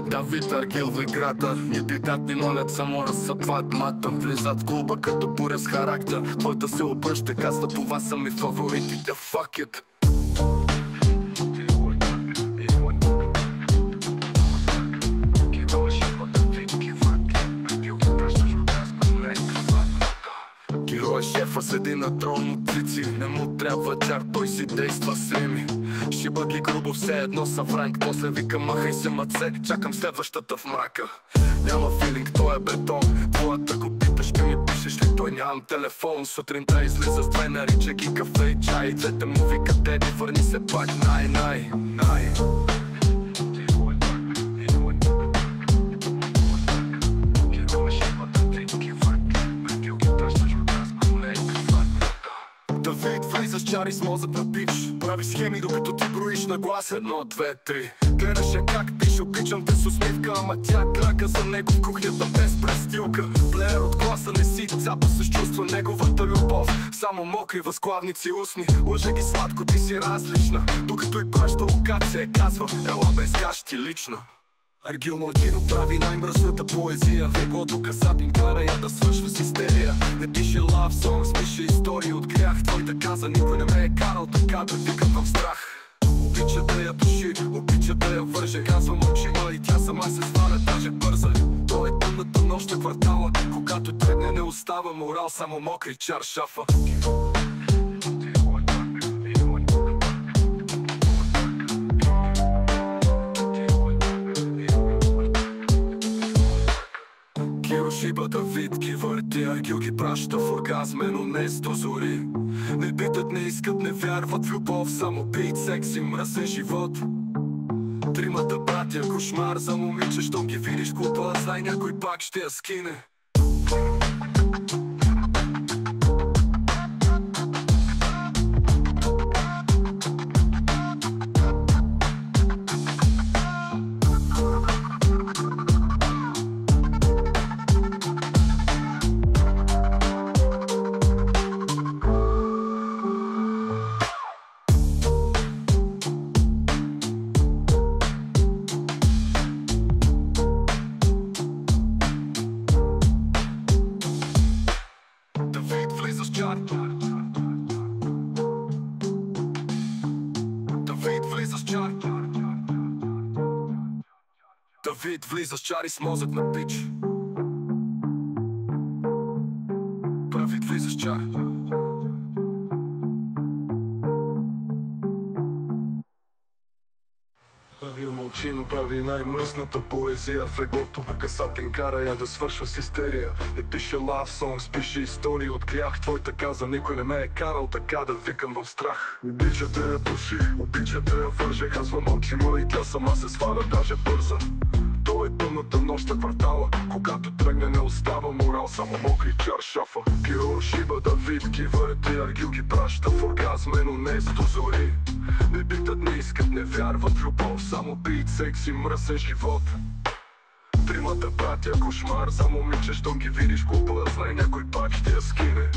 Давид Аргил в играта. Ни бидат ни молят само разсъпват мата. Влизат в клуба като буря с характер. Твойта се обръща, казва това са ми фаворитите. Fuck it. Герой шефа седи на трон от цици. Не му трябва чар, той си действа с рими. Шиба ги грубо, все едно са вранк. После вика махай се маце, чакам следващата в мрака. Няма филинг, той е бетон. Твоята го питаш, ще ми пишеш ли, той нямам телефон. Сутринта излиза с две, нарича ги кафе и чай. Двете му викат Еди, върни се пак, най. Давид влиза с чари с мозък на бич. Прави схеми докато ти броиш на глас 1, 2, 3. Гледаше как пише, обичам те с усмивка. Ама тя крака за него в кухнята без престилка. Плеер от класа не си, цапа с чувства неговата любов. Само мокри възглавници устни. Лъже ги сладко, ти си различна. Докато и праща локация, казва ела без каш ти лична. Аргил Младинов прави най-мръсната поезия. В егото касатин кара я да свършва с истерия. Не пише love songs, пише истории от грях. Той да каза, никой не ме е карал така да викам в страх. Обича да я души, обича да я върже. Казва мълчима и тя сама се сваля, даже бърза. Той е тъмната нощ на квартала. Когато тръгне не остава морал, само мокри чаршафа. Шиба Давид ги върти, Аргил ги праща в оргазмено днес до зори. Не питат, не искат, не вярват в любов, само бит, секс и мръсен живот. Тримата братя, кошмар за момиче, щом ги видиш глупа, знай някой пак ще я скине. Давид влиза с чар. Давид влиза с чар и с мозък на пич. Давид влиза с чар. Аргил мълчи, но прави най-мръсната поезия. В егото касатин кара я да свършва с истерия. Не пише love songs, пише истории от грях. Твойта каза, никой не ме е карал така да викам в страх. Обича да я души, обича да я върже. Казва мълчима и тя сама се сваля, даже бърза. Той е тъмната нощ на квартала. Когато тръгне не остава морал, само мокри чаршафа. Герой Шиба Давид ги върти, Аргил ги праща в оргазмено днес до зори. Не питат, не искат, не вярват в любов, само бит, секс и мръсен живот. Тримата братя, кошмар за момиче, щом ги видиш глупа, знай някой пак ще я скине.